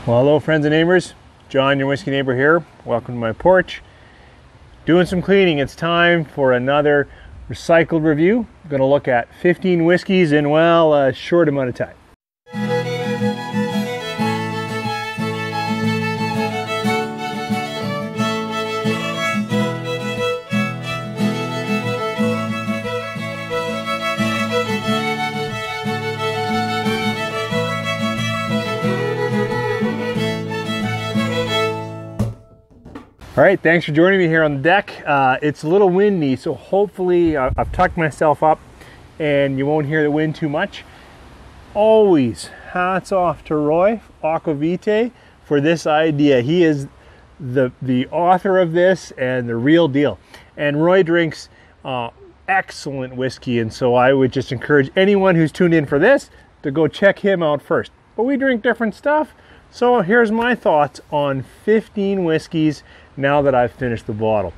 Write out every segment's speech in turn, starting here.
Well, hello friends and neighbors, John, your whiskey neighbor here. Welcome to my porch. Doing some cleaning. It's time for another recycled review. I'm going to look at 15 whiskeys in, well, a short amount of time. All right, thanks for joining me here on the deck. It's a little windy, so hopefully I've tucked myself up and you won't hear the wind too much. Always hats off to Roy Aquavitae for this idea. He is the author of this and the real deal. And Roy drinks excellent whiskey, and so I would just encourage anyone who's tuned in for this to go check him out first. But we drink different stuff, so here's my thoughts on 15 whiskeys now that I've finished the bottle.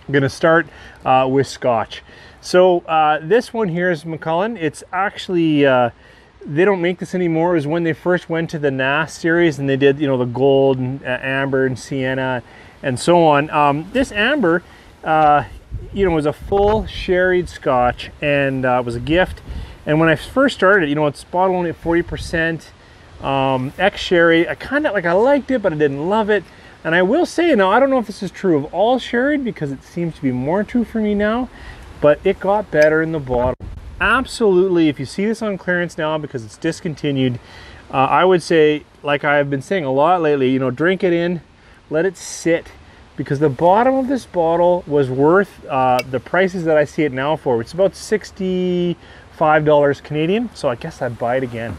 I'm going to start with Scotch. So this one here is Macallan. It's actually, they don't make this anymore. It was when they first went to the NAS series and they did, you know, the gold and amber and sienna and so on. This amber, you know, was a full sherried Scotch and was a gift. And when I first started, you know, it's bottled only at 40%, ex-sherry. I liked it, but I didn't love it. And I will say, now I don't know if this is true of all sherried because it seems to be more true for me now, but it got better in the bottle. Absolutely, if you see this on clearance now because it's discontinued, I would say, like I've been saying a lot lately, you know, drink it in, let it sit, because the bottom of this bottle was worth the prices that I see it now for. It's about $65 Canadian, so I guess I'd buy it again.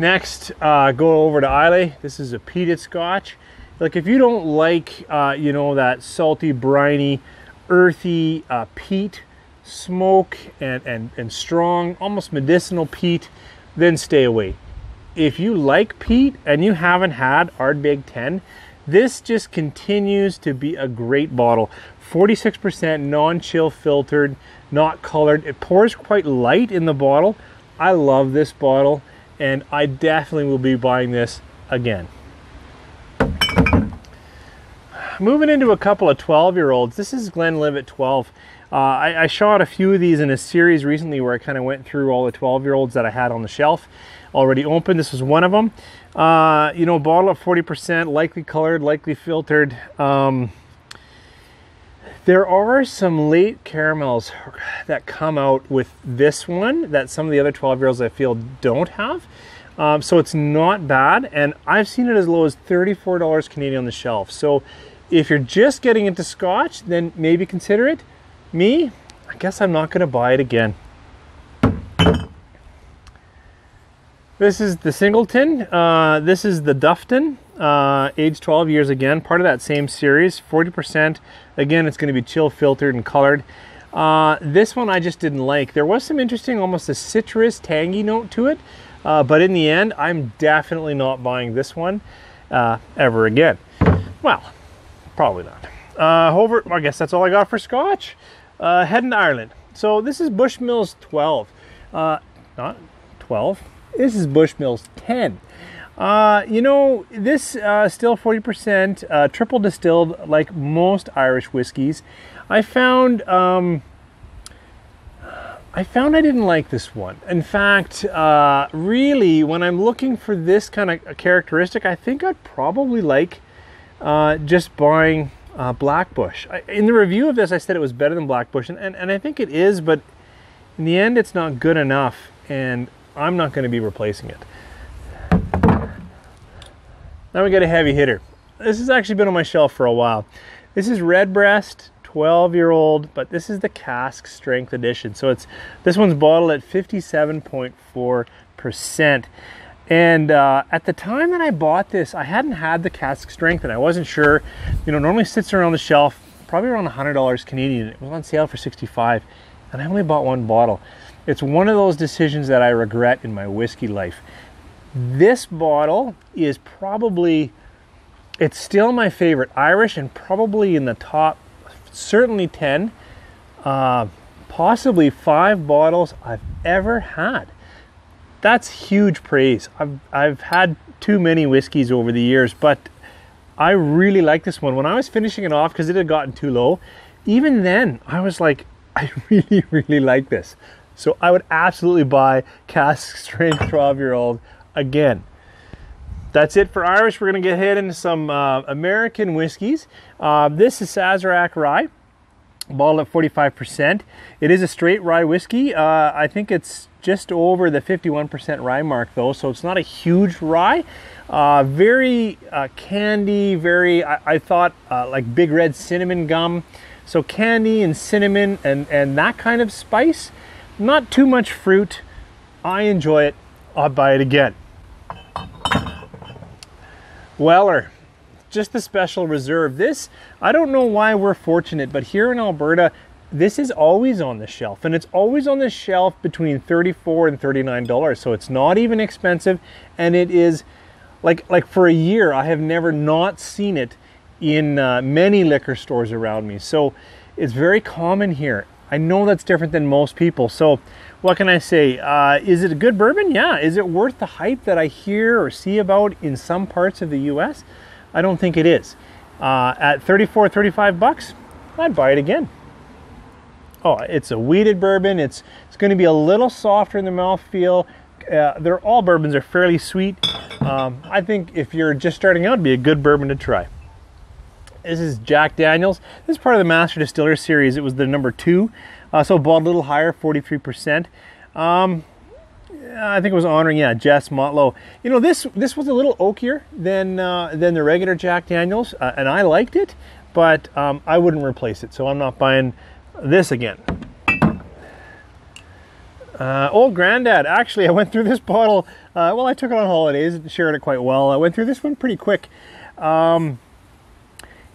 Next, go over to Islay. This is a peated Scotch. Like, if you don't like, you know, that salty, briny, earthy peat smoke and strong, almost medicinal peat, then stay away. If you like peat and you haven't had Ardbeg 10, this just continues to be a great bottle. 46% non-chill filtered, not colored. It pours quite light in the bottle. I love this bottle, and I definitely will be buying this again. Moving into a couple of 12-year-olds. This is Glenlivet 12. I shot a few of these in a series recently where I kind of went through all the 12-year-olds that I had on the shelf already opened. This was one of them. You know, bottle at 40%, likely colored, likely filtered. There are some late caramels that come out with this one that some of the other 12-year-olds I feel don't have. So it's not bad, and I've seen it as low as $34 Canadian on the shelf. So if you're just getting into Scotch, then maybe consider it. Me, I guess I'm not going to buy it again. This is the Singleton. This is the Dufton, aged 12 years again, part of that same series, 40%. Again, it's going to be chill filtered and colored. This one I just didn't like. There was some interesting, almost a citrus, tangy note to it, but in the end, I'm definitely not buying this one ever again. Well, probably not. I guess that's all I got for Scotch. Heading to Ireland. So this is Bushmills 12. Not 12. This is Bushmills 10. You know, this still 40%, triple distilled, like most Irish whiskeys. I found I didn't like this one. In fact, really, when I'm looking for this kind of characteristic, I think I'd probably like just buying Blackbush. In the review of this, I said it was better than Blackbush, and I think it is, but in the end, it's not good enough, and I'm not going to be replacing it. Now we got a heavy hitter. This has actually been on my shelf for a while. This is Redbreast, 12-year-old, but this is the cask strength edition. So this one's bottled at 57.4%. And at the time that I bought this, I hadn't had the cask strength, and I wasn't sure. You know, normally sits around the shelf, probably around $100 Canadian. It was on sale for $65, and I only bought one bottle. It's one of those decisions that I regret in my whiskey life. This bottle is probably, it's still my favorite Irish, and probably in the top, certainly 10, possibly 5 bottles I've ever had. that's huge praise. I've had too many whiskeys over the years, but I really like this one. When I was finishing it off, because it had gotten too low, even then I was like, I really, really like this. So I would absolutely buy cask strength 12-year-old again. That's it for Irish. We're going to get hit into some American whiskeys. This is Sazerac Rye, bottled at 45%. It is a straight rye whiskey. I think it's just over the 51% rye mark though, so it's not a huge rye. Very candy, very, I thought like big red cinnamon gum. So candy and cinnamon and that kind of spice. Not too much fruit. I enjoy it. I'll buy it again. Weller, just the special reserve. This, I don't know why we're fortunate, but here in Alberta, this is always on the shelf, and it's always on the shelf between $34 and $39. So it's not even expensive, and it is like for a year, I have never not seen it in many liquor stores around me. So it's very common here. I know that's different than most people. So what can I say? Is it a good bourbon? Yeah. Is it worth the hype that I hear or see about in some parts of the US? I don't think it is. At 34, 35 bucks, I'd buy it again. Oh, it's a wheated bourbon. It's going to be a little softer in the mouthfeel. All bourbons are fairly sweet. I think if you're just starting out, it'd be a good bourbon to try. This is Jack Daniel's. This is part of the Master Distiller series. It was the number 2, so bottled a little higher, 43%. I think it was honoring, Jess Motlow. You know, this was a little oakier than the regular Jack Daniel's, and I liked it, but I wouldn't replace it, so I'm not buying this again. Old Grandad. Actually, I went through this bottle. Well, I took it on holidays and shared it quite well. I went through this one pretty quick.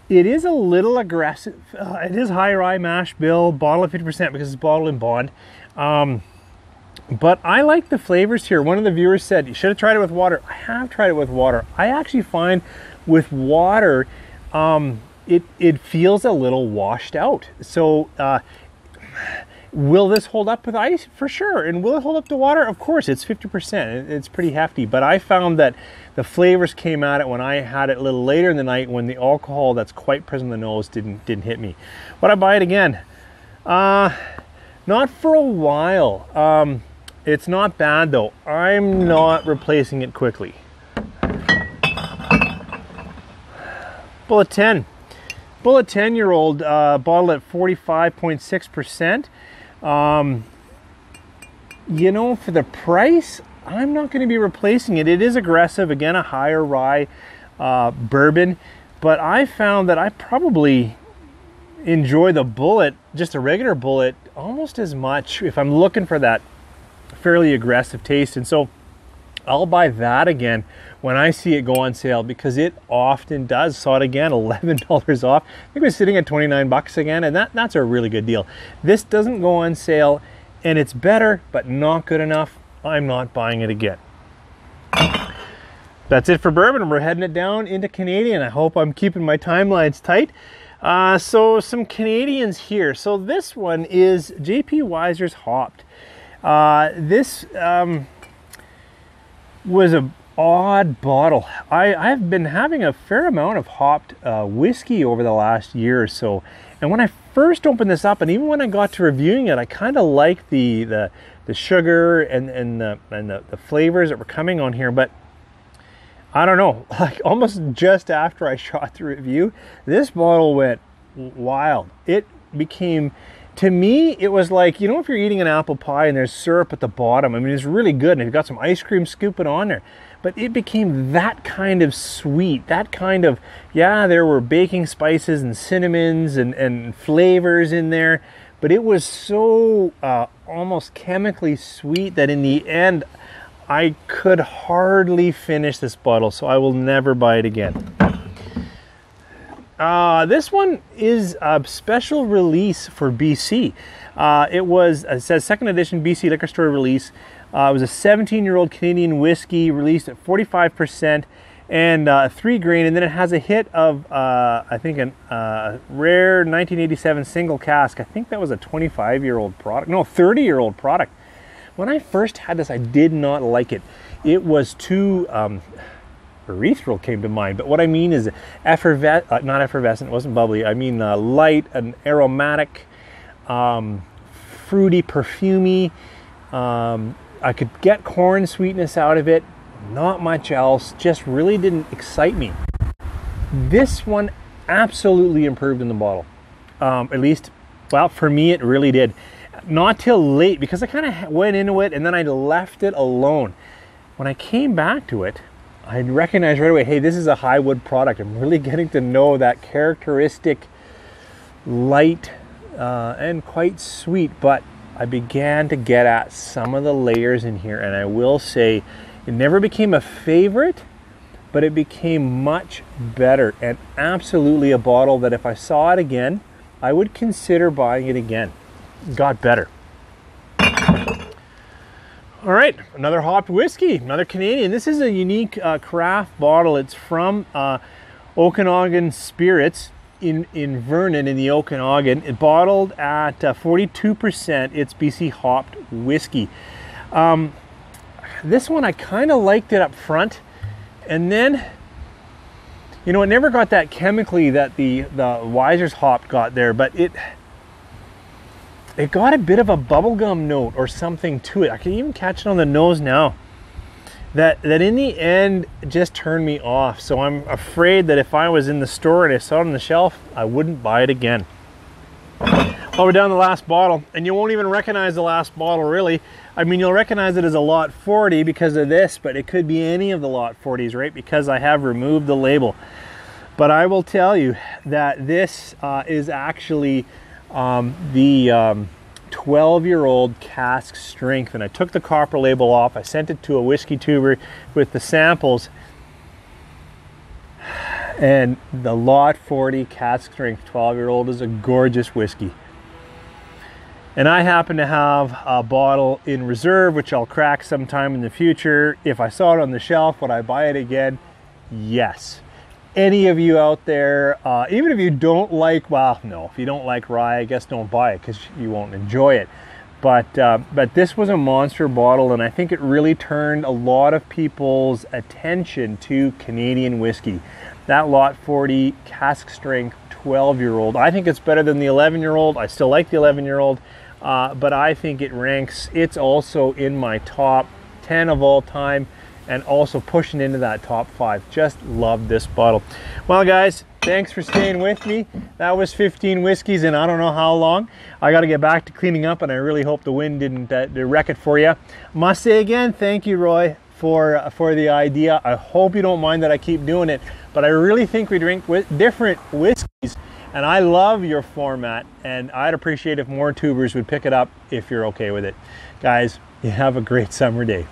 It is a little aggressive. It is high rye mash bill, bottle of 50% because it's bottled in bond. But I like the flavors here. One of the viewers said, you should have tried it with water. I have tried it with water. I actually find with water, it feels a little washed out. So will this hold up with ice? For sure. And will it hold up to water? Of course, it's 50%. It's pretty hefty. But I found that the flavors came at it when I had it a little later in the night, when the alcohol that's quite present in the nose didn't hit me. Would I buy it again? Not for a while. It's not bad though. I'm not replacing it quickly. Bullet 10. Bullet 10-year-old, bottled at 45.6%. You know, for the price, I'm not going to be replacing it. It is aggressive, again, a higher rye bourbon, but I found that I probably enjoy the Bullet, just a regular Bullet, almost as much if I'm looking for that fairly aggressive taste. And so I'll buy that again when I see it go on sale, because it often does. Saw it again, $11 off. I think we're sitting at 29 bucks again, and that's a really good deal. This doesn't go on sale, and it's better, but not good enough. I'm not buying it again. That's it for bourbon. We're heading it down into Canadian. I hope I'm keeping my timelines tight. So some Canadians here. So this one is J.P. Weiser's Hopped. This was a odd bottle. I've been having a fair amount of hopped whiskey over the last year or so, and when I first opened this up, and even when I got to reviewing it, I kind of liked the sugar and the flavors that were coming on here. But I don't know, like almost just after I shot the review, this bottle went wild. It became, to me, it was like, you know, if you're eating an apple pie and there's syrup at the bottom, I mean, it's really good, and you've got some ice cream scooping on there, but it became that kind of sweet, that kind of, yeah, there were baking spices and cinnamons and flavors in there, but it was so almost chemically sweet that in the end, I could hardly finish this bottle, so I will never buy it again. This one is a special release for BC. It says second edition BC liquor store release. It was a 17-year-old Canadian whiskey released at 45% and 3 grain, and then it has a hit of I think a rare 1987 single cask. I think that was a 25-year-old product, no, 30-year-old product. When I first had this, I did not like it. It was too, erythral came to mind, but what I mean is not effervescent, it wasn't bubbly. I mean light and aromatic, fruity, perfumey. I could get corn sweetness out of it, not much else, just really didn't excite me. This one absolutely improved in the bottle. At least, well, for me it really did. Not till late, because I kind of went into it and then I left it alone. When I came back to it, I recognized right away, hey, this is a high wood product. I'm really getting to know that characteristic light and quite sweet, but I began to get at some of the layers in here, and I will say it never became a favorite, but it became much better, and absolutely a bottle that if I saw it again, I would consider buying it again. It got better. All right, another hopped whiskey, another Canadian. This is a unique craft bottle. It's from Okanagan Spirits in Vernon in the Okanagan. It bottled at 42%. It's BC hopped whiskey. This one I kind of liked it up front, and then, you know, it never got that chemically that the Weiser's hop got there, but it got a bit of a bubblegum note or something to it. I can even catch it on the nose now. That in the end just turned me off. So I'm afraid that if I was in the store and I saw it on the shelf, I wouldn't buy it again. Well, we're down to the last bottle, and you won't even recognize the last bottle really. I mean, you'll recognize it as a lot 40 because of this, but it could be any of the lot 40s, right? Because I have removed the label. But I will tell you that this is actually the 12-year-old cask strength, and I took the copper label off. I sent it to a whiskey tuber with the samples, and the lot 40 cask strength 12-year-old is a gorgeous whiskey. And I happen to have a bottle in reserve, which I'll crack sometime in the future. If I saw it on the shelf, would I buy it again? Yes. Any of you out there, even if you don't like, well, no, if you don't like rye, I guess don't buy it because you won't enjoy it. But this was a monster bottle, and I think it really turned a lot of people's attention to Canadian whiskey. That lot 40 cask strength 12-year-old, I think it's better than the 11-year-old. I still like the 11-year-old, but I think it ranks, it's also in my top 10 of all time, and also pushing into that top 5. Just love this bottle. Well, guys, thanks for staying with me. That was 15 whiskeys in I don't know how long. I got to get back to cleaning up, and I really hope the wind didn't wreck it for you. Must say again, thank you, Roy, for the idea. I hope you don't mind that I keep doing it, but I really think we drink different whiskeys, and I love your format, and I'd appreciate if more tubers would pick it up if you're okay with it. Guys, you have a great summer day.